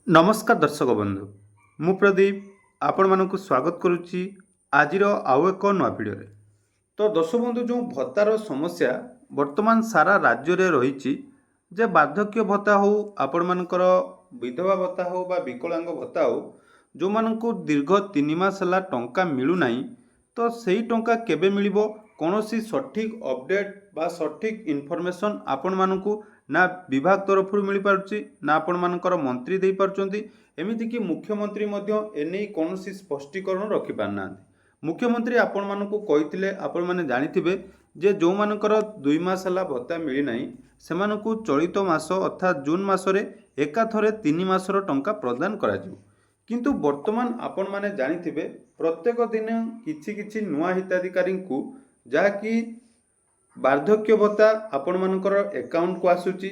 नमस्कार दर्शक बंधु मु प्रदीप आपण मानक स्वागत करुच्ची आजिर आउ एक नुआ भिडियो तो दर्शक बंधु जो भत्तार समस्या वर्तमान सारा राज्य रे रही जे बार्धक्य भत्ता हो आपण मानकर विधवा भत्ता हो बा विकलांग भत्ता हो जो मानक दीर्घ 3 मास है टंका मिलूना तो सही टंका केबे मिलिबो कौनसी सठिक अपडेट बा सठिक इनफॉरमेशन आपण मानकू ना विभाग तरफ मिल पार्ची ना आपण मानकर मंत्री दे पार्चंती एमिति कि मुख्यमंत्री मध्य एने कौनसी स्पष्टीकरण रखि पारना मुख्यमंत्री आपण मानकू कहिथिले आपण माने जानिथिबे जे जो मानकर 2 मास हला भत्ता मिली नाही सेमानकू चलित मास अर्थात जून मासरे एकाथरे 3 मासर टंका प्रदान करा जिवो किंतु वर्तमान आपण माने जानिथिबे प्रत्येक दिन किछि किछि नुआ हिताधिकारी को जहाँकि वार्धक्य भत्ता आपण मानकर अकाउंट को आसुची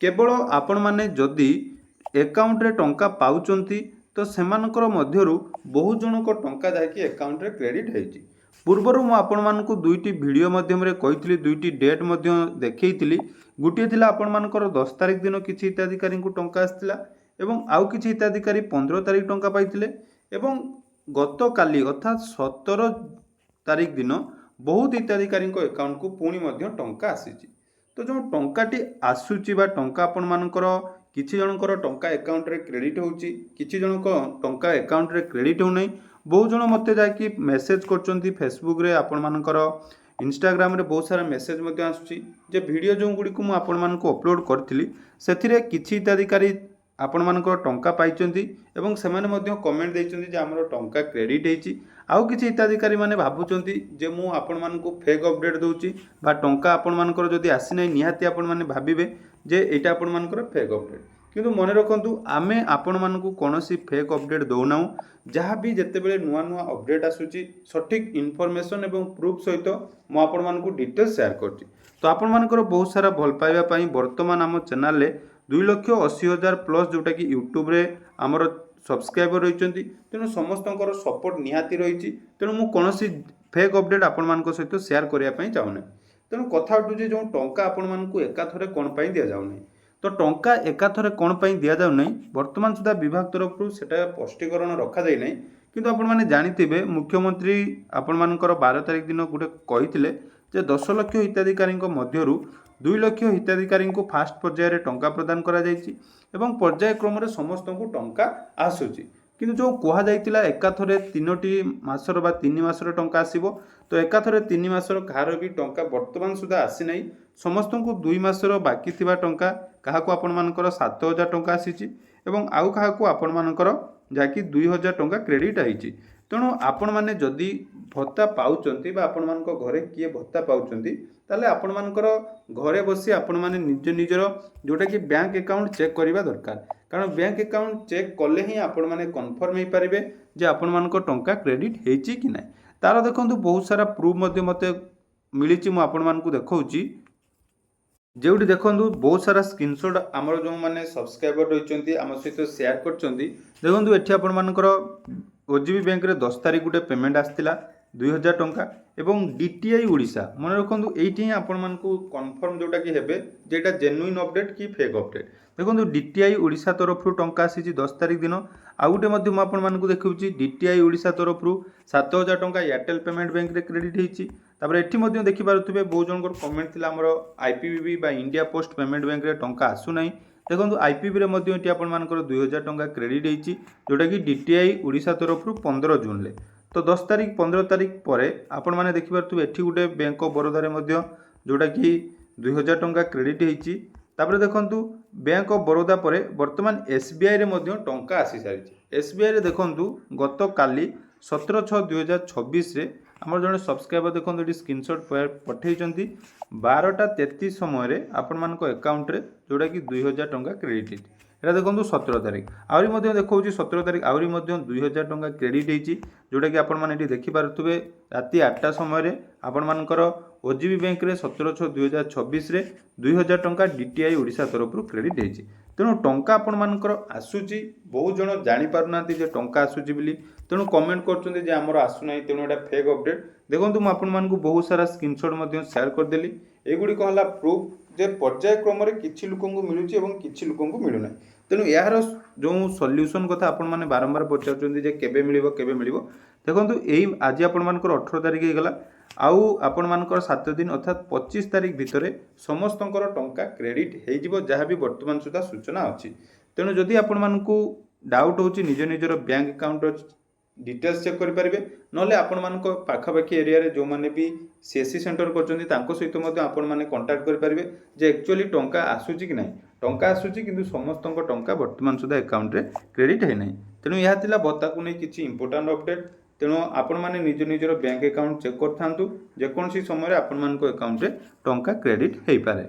केवल आपण माने जदि अकाउंट रे टंका पाउचंती तो सेमानकर मध्यरु बहु जनक टंका जाकी अकाउंट रे क्रेडिट हेची पूर्वरु मु आपण मानकू दुईटी वीडियो माध्यम रे कहितली दुईटी डेट मध्य देखैतली गुटिए थिला आपण मानकर 10 तारिख दिन किछि हिताधिकारी को टंका आस्तिला एवं आउ किछि हिताधिकारी 15 तारिख टंका पाइथिले एवं गत काली अर्थात 17 तारिख दिन बहुत हिताधिकारी अकाउंट को पुणी मध्य टंका आसीची तो जो टंकाटी आसूची बा टंका आपण मानकर किछि जनकर टंका अकाउंट रे क्रेडिट होउची किछि जनक टंका अकाउंट रे क्रेडिट हो नै बहु जन मते जाकी मेसेज करचंती फेसबुक रे आपण मानकर इंस्टाग्राम रे बहुत सारा मेसेज मध्य आसुची जे वीडियो जो गुडी को मु आपण मानको अपलोड करथिली सेथिरे किछि हिताधिकारी आपण मानकर टंका पाइचंती एवं सेमाने मध्य कमेंट देइचंती जे हमरो टंका क्रेडिट हेची आउ किछि हिताधिकारी माने भाबुचंती जे मु आपण मानको फेक अपडेट दउची बा टंका आपण मानकर जदी आसी नै निहाती आपण माने भाबिबे जे एटा आपण मानकर फेक अपडेट किंतु मने रखंतु आमे आपण मानको कोनोसी फेक अपडेट दउनाउ जहाँ भी जेते बेले नुआ नुआ अपडेट आसुची सठिक इनफॉरमेशन एवं प्रूफ सहित मु आपण मानको डिटेल्स शेयर करची तो आपण मानकर बहुत सारा भल पाइबा पई वर्तमान हम चैनल ले 2,80,000 प्लस जोटा कि यूट्यूब रे हमर सब्सक्राइबर रही तेणु समस्त सपोर्ट निहाती रही तेणु मुझे कौन फेक अपडेट आपण मान सहित शेयर करने चाहूना तेणु कथा उठूँ जो टंका आपण मानक एकाथरे कौन दि जाऊना तो टंका एकाथरे कौन दि जाऊना वर्तमान सुधा विभाग तरफ से स्पष्टीकरण रखा जाए ना किंतु आपण माने जानिथिबे मुख्यमंत्री आपण मानकर 12 तारिख दिन गोटे कहिथिले जे 10 लाख हिताधिकारी मध्यरु 2 लाख हिताधिकारी को फास्ट पर्यायर टंका प्रदान करा जायछि एवं पर्याय क्रम रे समस्त को टंका आसुची किंतु जो कहा जाइतिला एकाथरे 3टी मासर बा 3 मासर टंका आसीबो तो एकाथरे 3 मासर कहार भी टंका वर्तमान सुधा आसी नै समस्त को 2 मासर बाकी थिबा टंका काहाको आपण मानकर 7,000 टंका आसीची एवं आउ काहाको आपण मानकर जाकी 2,000 टंका क्रेडिट आइछि तेणु आपण माने जदि भत्ता पाउचंती बा आपण मानक घरे किए भत्ता पाउचंती ताले आपण मानकर घरे बसी आपण माने निज निजर जोटा कि बैंक अकाउंट चेक करबा दरकार कारण बैंक अकाउंट चेक कले ही आपण माने कन्फर्म हे पारिबे जे आपण मानक टंका क्रेडिट हेची कि नै तार देखंतु बहुत सारा प्रूफ मते मते मिलिची मु आपण मानकू देखौची जेउटी देखंतु बहुत सारा स्क्रीनशॉट हमर जो माने सब्सक्राइबर रहिचंती हम सहित शेयर करचंती देखंतु एठी आपण मानकर ओजीबी बैंक रे 10 तारिख गोटे पेमेंट आस्तिला 2,000 टंका एवं डीटीआई ओडिशा मन रखंतु एठी आपण मानकू कन्फर्म जोटा कि हेबे जेटा जेन्युइन अपडेट कि फेक अपडेट देखंतु डीटीआई ओडिशा तरफ टंका आसीची 10 तारिख दिन आ गोटे मध्य आपण मानकू देखौची डीटीआई ओडिशा तरफ 7,000 टंका एयरटेल पेमेंट बैंक रे क्रेडिट हेची तापर एठी मध्य देखि पारुथबे बहुत जनकर कमेंट थिला हमर आईपीबीबी बा इंडिया पोस्ट पेमेंट बैंक रे टंका आसु नै देखो आईपीबी रे मध्य एटी आपण मानकर 2,000 टंका क्रेडिट हेची जोटा कि डीटीआई ओडिशा तरफ 15 जून ले तो 10 तारिख 15 तारिख पर आपण माने देखि पारुथबे एठी गोटे बैंक ऑफ बरोदा रे मध्य जोटा कि 2,000 टंका क्रेडिट हेची तापर देखंतु बैंक ऑफ बरोदा पर वर्तमान एसबीआई रे मध्य टंका आसी सारिछि एसबीआई रे देखंतु गत काली 17/6/2026 रे हमर जने सब्सक्राइबर देखंतु एटी स्क्रीनशॉट पठेइचंती 12:33 समय रे आपण मानको अकाउंट रे जोटा कि 2,000 टंका क्रेडिट एटा देखंतु 17 तारिख आउरी मध्य देखौची 17 तारिख आउरी मध्य 2,000 टंका क्रेडिट हेची जोटा कि आपण माने एटी देखि पारुथबे राति 8टा समय रे आपण मानकर ओजीबी बैंक रे 17/6/2026 रे 2,000 टंका डीटीआई ओडिशा तरफ क्रेडिट हेची तेणु टंका आपण मानकर आसुची बहुत जन जानि पारुनांती जे टंका आसुची बिली तेणु कमेंट करचंती जे हमर आसु नै तेणु एटा फेक अपडेट देखंतु म आपण मानकू बहुत सारा स्क्रीनशॉट मध्य शेयर कर देली एगुडी कहला प्रूफ जे पर्याय क्रम रे किछि लोकन को मिलुची एवं किछि लोकन को मिलु नै ତେଣୁ ଏହାର ଯେଉଁ ସଲ୍ୟୁସନ୍ କଥା ଆପଣମାନେ ବାରମ୍ବାର ପଚାରୁଛନ୍ତି ଯେ କେବେ ମିଳିବ ଦେଖନ୍ତୁ ଏଇ ଆଜି ଆପଣମାନଙ୍କର 18 ତାରିଖ ହେଇଗଲା ଆଉ ଆପଣମାନଙ୍କର 7 ଦିନ ଅର୍ଥାତ୍ 25 ତାରିଖ ଭିତରେ ସମସ୍ତଙ୍କର ଟଙ୍କା କ୍ରେଡ଼ିଟ୍ ହେଇଯିବ ଯାହା ବି ବର୍ତ୍ତମାନ ସୁଦ୍ଧା ସୂଚନା ଅଛି। ତେଣୁ ଯଦି ଆପଣମାନଙ୍କୁ ଡାଉଟ୍ ହେଉଛି ନିଜ ନିଜର ବ୍ୟାଙ୍କ ଆକାଉଣ୍ଟର ডিটেଲ୍ସ ଚେକ୍ କରିପାରିବେ ନହେଲେ ଆପଣମାନଙ୍କ ପାଖାପାଖି ଏରିଆରେ ଯେଉଁମାନେ ବି CSC ସେଣ୍ଟର କରୁଛନ୍ତି ତାଙ୍କ ସହିତ ମଧ୍ୟ ଆପଣମାନେ କଣ୍ଟାକ୍ଟ କରିପାରିବେ ଯେ ଆକ୍ଚୁଆଲି ଟଙ୍କା ଆସୁଛି କି ନାହିଁ। ଟଙ୍କା ଆସୁଛି କିନ୍ତୁ ସମସ୍ତଙ୍କ ଟଙ୍କା ବର୍ତ୍ତମାନ ସୁଦ୍ଧା ଆକାଉଣ୍ଟରେ କ୍ରେଡ଼ିଟ୍ ହେଇନାହିଁ। ତେଣୁ ଏହା ଥିଲା ଭତ୍ତାକୁ ନେଇ କିଛି ଇମ୍ପୋର୍ଟାଣ୍ଟ ଅପଡେଟ୍। ତେଣୁ ଆପଣମାନେ ନିଜ ନିଜର ବ୍ୟାଙ୍କ ଆକାଉଣ୍ଟ ଚେକ୍ କରିଥାନ୍ତୁ, ଯେକୌଣସି ସମୟରେ ଆପଣମାନଙ୍କ ଆକାଉଣ୍ଟରେ ଟଙ୍କା କ୍ରେଡ଼ିଟ୍ ହେଇପାରେ।